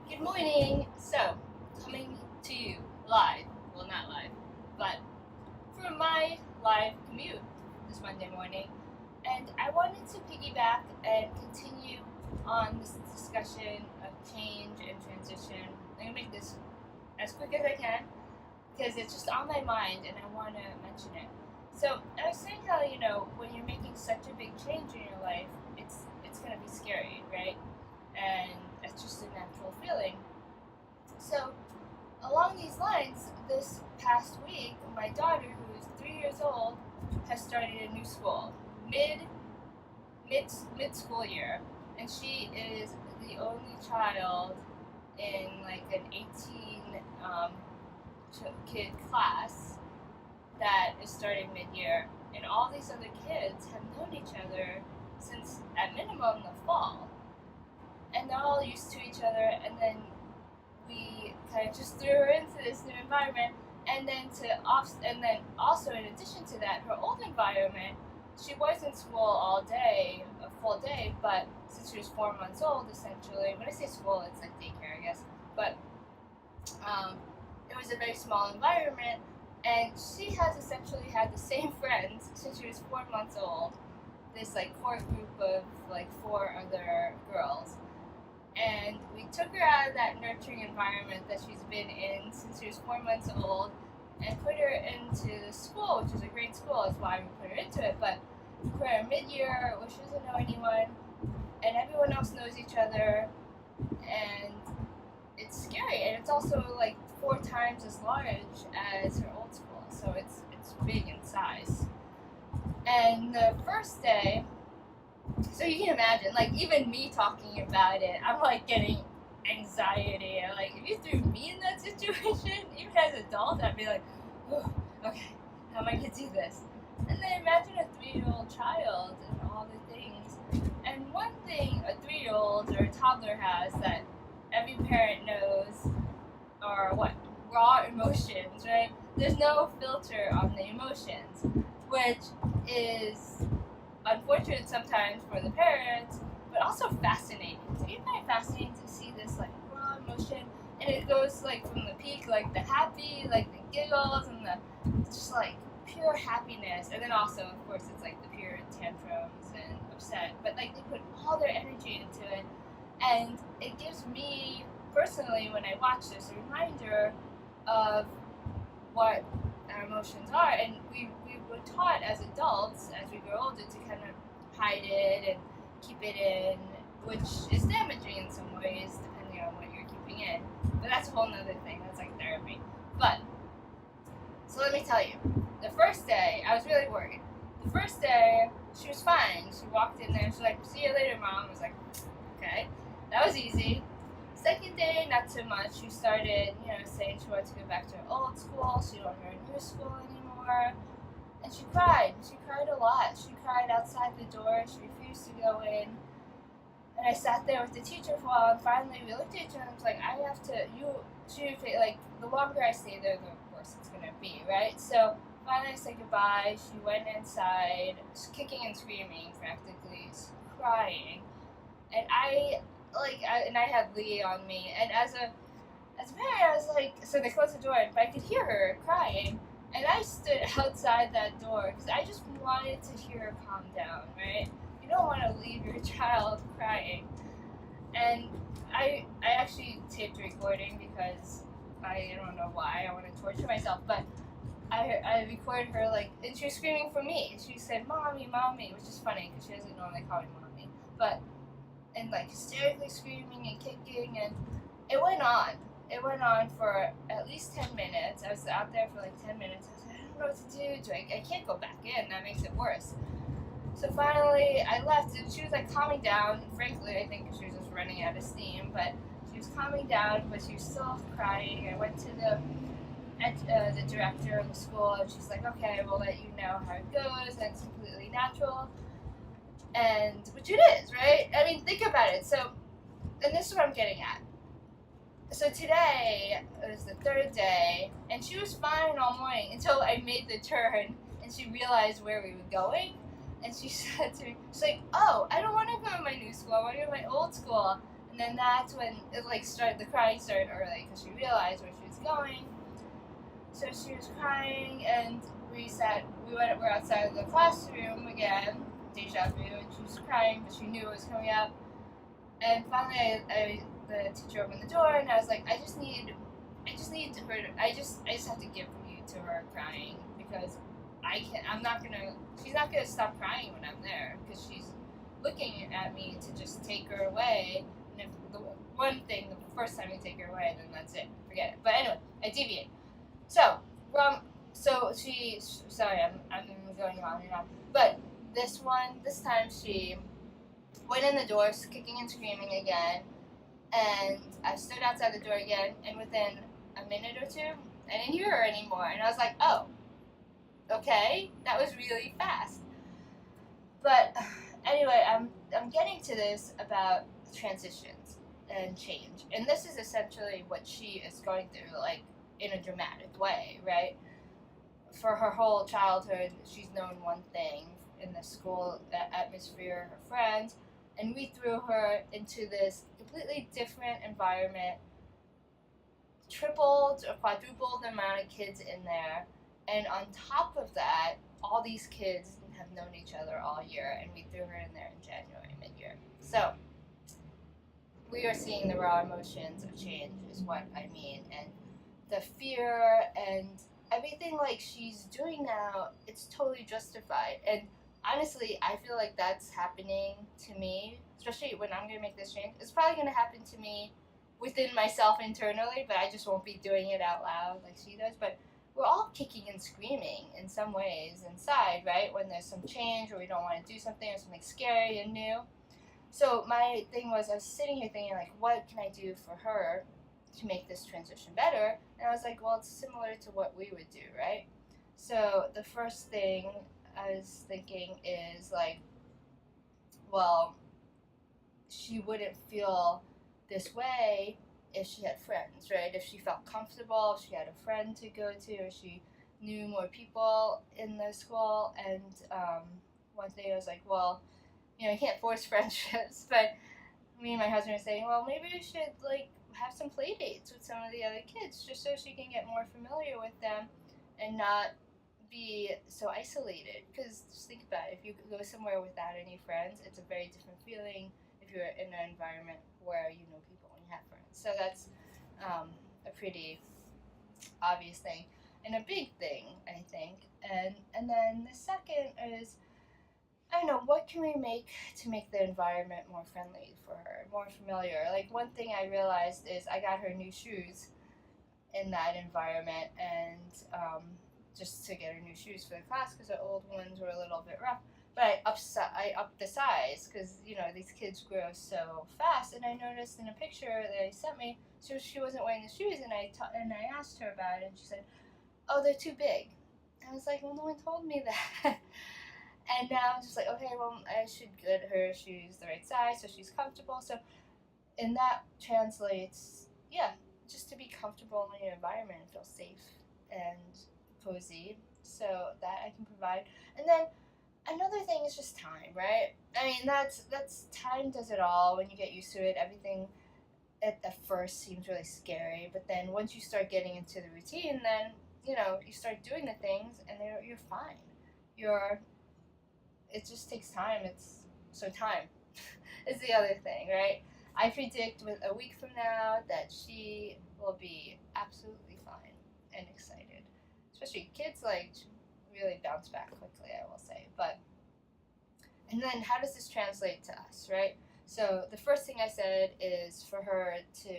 Good morning! So, coming to you live, well, not live, but from my live commute this Monday morning, and I wanted to piggyback and continue on this discussion of change and transition. I'm going to make this as quick as I can because it's just on my mind and I want to mention it. So, I was saying how, when you're making such a big change in your life, it's going to be scary, right? And it's just a natural feeling. So, along these lines, this past week, my daughter, who is 3 years old, has started a new school, mid school year, and she is the only child in like an 18 kid class that is starting mid year, and all these other kids have known each other since at minimum the fall, and they're all used to each other, and then we kind of just threw her into this new environment, and then also in addition to that, her old environment, she was in school all day, a full day, but since she was 4 months old, essentially, when I say school, it's like daycare, I guess, but it was a very small environment, and she has essentially had the same friends since she was 4 months old, this like core group of like 4 other girls. And we took her out of that nurturing environment that she's been in since she was 4 months old and put her into the school, which is a great school, that's why we put her into it, but we put her mid-year where she doesn't know anyone and everyone else knows each other, and it's scary, and it's also like 4 times as large as her old school, so it's big in size. And the first day, so you can imagine, like, even me talking about it, I'm like getting anxiety. Like, if you threw me in that situation, even as an adult, I'd be like, oh, okay, how am I gonna do this? And then imagine a 3-year-old child and all the things. And one thing a 3-year-old or a toddler has that every parent knows are what? Raw emotions, right? There's no filter on the emotions, which is unfortunate sometimes for the parents, but also fascinating. So you find it fascinating to see this like raw emotion, and it goes like from the peak, like the happy, like the giggles, and the just like pure happiness, and then also of course it's like the pure tantrums and upset. But like they put all their energy into it, and it gives me personally, when I watch this, a reminder of what our emotions are, and we were taught as adults, as we grow older, to kind of hide it and keep it in, which is damaging in some ways, depending on what you're keeping in. But that's a whole nother thing, that's like therapy. But, so let me tell you, the first day, I was really worried. The first day, she was fine. She walked in there, she's like, see you later, Mom. I was like, okay, that was easy. Second day, not so much. She started, saying she wanted to go back to her old school. She don't want her new school anymore. And she cried. She cried a lot. She cried outside the door. She refused to go in. And I sat there with the teacher for a while, and finally we looked at each other and I was like, I have to, like, the longer I stay there, the worse it's going to be, right? So finally I said goodbye. She went inside, kicking and screaming, practically, crying. And I had Lee on me, and as a parent, I was like, so they closed the door, and I could hear her crying, and I stood outside that door, because I just wanted to hear her calm down, right? You don't want to leave your child crying. And I actually taped the recording, because I don't know why, I want to torture myself, but I recorded her, like, and she was screaming for me. She said, "Mommy, Mommy," which is funny, because she doesn't normally call me Mommy, and like hysterically screaming and kicking, and it went on. It went on for at least 10 minutes. I was out there for like 10 minutes. I was like, I don't know what to do. I can't go back in. That makes it worse. So finally, I left, and she was like calming down. Frankly, I think she was just running out of steam, but she was calming down, but she was still crying. I went to the director of the school, and she's like, okay, we'll let you know how it goes. And it's completely natural. And, which it is, right? I mean, think about it. So, and this is what I'm getting at. So today, it was the third day, and she was fine all morning until I made the turn, and she realized where we were going, and she said to me, she's like, oh, I don't want to go to my new school, I want to go to my old school. And And then that's when it like started. The crying started early because she realized where she was going. So she was crying, and we're outside of the classroom again, deja vu, and she was crying, but she knew it was coming up. And finally, the teacher opened the door, and I was like, I just need her. I just have to give you to her crying because she's not gonna stop crying when I'm there because she's looking at me to just take her away. And if the first time you take her away, then that's it. Forget it. But anyway, I deviate. So, sorry, I'm going on and on. But this time she went in the door, kicking and screaming again, and I stood outside the door again, and within a minute or two, I didn't hear her anymore, and I was like, oh, okay, that was really fast. But anyway, I'm getting to this about transitions and change, and this is essentially what she is going through, like, in a dramatic way, right? For her whole childhood, she's known one thing in the school atmosphere, her friends, and we threw her into this completely different environment, tripled or quadrupled the amount of kids in there, and on top of that, all these kids have known each other all year, and we threw her in there in January, mid-year. So, we are seeing the raw emotions of change is what I mean, and the fear and everything like she's doing now, it's totally justified. And honestly, I feel like that's happening to me, especially when I'm going to make this change. It's probably going to happen to me within myself internally, but I just won't be doing it out loud like she does. But we're all kicking and screaming in some ways inside, right? When there's some change or we don't want to do something or something scary and new. So my thing was, I was sitting here thinking, like, what can I do for her to make this transition better? And I was like, well, it's similar to what we would do, right? So the first thing I was thinking is, like, well, she wouldn't feel this way if she had friends, right? If she felt comfortable, if she had a friend to go to, if she knew more people in the school. And one day I was like, well, you can't force friendships, but me and my husband were saying, well, maybe we should, like, have some play dates with some of the other kids just so she can get more familiar with them and not be so isolated. Because just think about it, if you go somewhere without any friends, it's a very different feeling if you're in an environment where you know people and you have friends. So that's a pretty obvious thing and a big thing, I think. And then the second is, I don't know, what can we make to make the environment more friendly for her, more familiar? Like, one thing I realized is I got her new shoes in that environment, and just to get her new shoes for the class because the old ones were a little bit rough. But I upped the size because, these kids grow so fast. And I noticed in a picture that they sent me, she wasn't wearing the shoes, and I asked her about it, and she said, oh, they're too big. I was like, well, no one told me that. And now I'm just like, okay, well, I should get her shoes the right size so she's comfortable. So, and that translates, just to be comfortable in your environment and feel safe and cozy. So that I can provide. And then another thing is just time, right? I mean, that's time does it all. When you get used to it, everything at first seems really scary. But then once you start getting into the routine, then, you start doing the things and you're fine. It just takes time. Time is the other thing, right? I predict with a week from now that she will be absolutely fine and excited. Especially kids, like, really bounce back quickly, I will say. And then how does this translate to us, right? So the first thing I said is for her to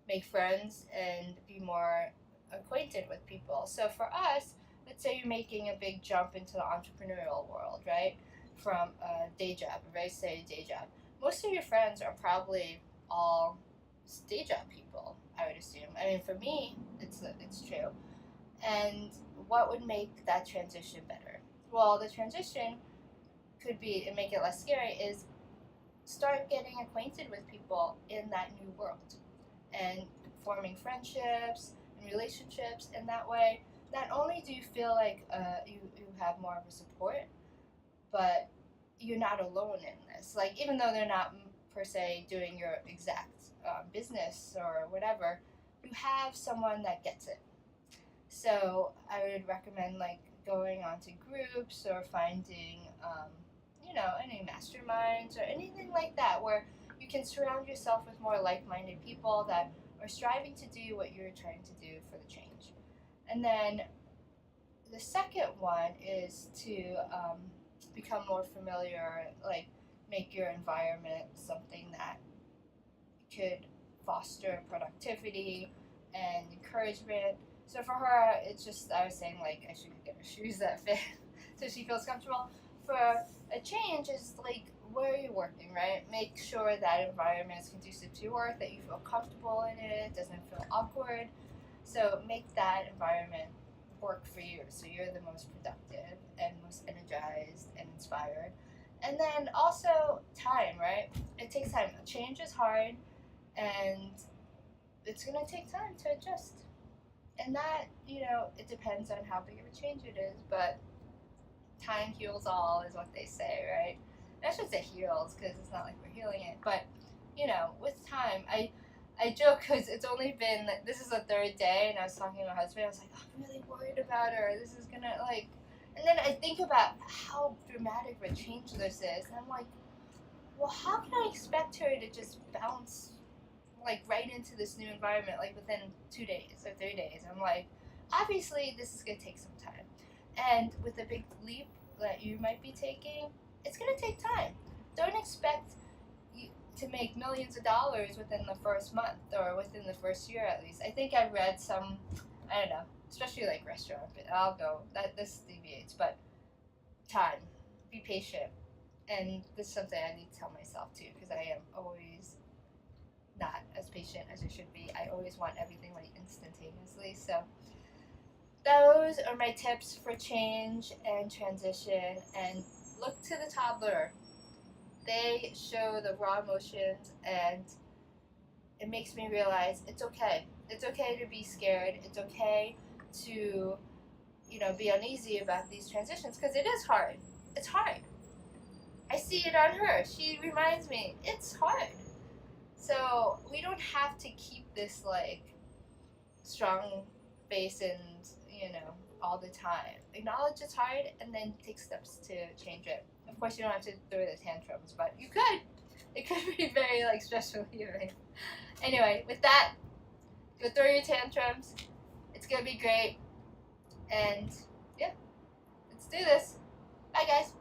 make friends and be more acquainted with people. So for us, let's say you're making a big jump into the entrepreneurial world, right? From a day job, a very steady day job. Most of your friends are probably all day job people, I would assume. I mean, for me, it's true. And what would make that transition better? Well, the transition could be, and make it less scary, is start getting acquainted with people in that new world and forming friendships and relationships. And that way, not only do you feel like you have more of a support, but you're not alone in this. Like, even though they're not per se doing your exact business or whatever, you have someone that gets it. So I would recommend like going onto groups or finding, any masterminds or anything like that where you can surround yourself with more like-minded people that are striving to do what you're trying to do for the change. And then the second one is to become more familiar, like make your environment something that could foster productivity and encouragement. So for her, it's just, I was saying like I should get her shoes that fit so she feels comfortable. For a change is like, where are you working, right? Make sure that environment is conducive to your work, that you feel comfortable in it, doesn't feel awkward. So make that environment work for you so you're the most productive and most energized and inspired. And then also time, right? It takes time. Change is hard and it's going to take time to adjust. And that, it depends on how big of a change it is, but time heals all is what they say, right? I should say heals because it's not like we're healing it, but with time, I joke because it's only been, this is the third day, and I was talking to my husband, I was like, oh, I'm really worried about her, this is gonna and then I think about how dramatic of a change this is, and I'm like, well, how can I expect her to just bounce right into this new environment within 2 days or 3 days? I'm like, obviously this is gonna take some time. And with a big leap that you might be taking, it's going to take time. Don't expect you to make millions of dollars within the first month or within the first year at least. I think I read some, I don't know, especially restaurant, but I'll go, this deviates, but time, be patient. And this is something I need to tell myself too, because I am always not as patient as I should be. I always want everything instantaneously, so those are my tips for change and transition. And look to the toddler. They show the raw emotions, and it makes me realize it's okay. It's okay to be scared. It's okay to, be uneasy about these transitions because it is hard. It's hard. I see it on her. She reminds me it's hard. So we don't have to keep this strong face and all the time. Acknowledge it's hard and then take steps to change it. Of course, you don't have to throw the tantrums, but you could. It could be very stressful healing. Anyway, with that, go throw your tantrums. It's gonna be great. And yeah, let's do this. Bye, guys.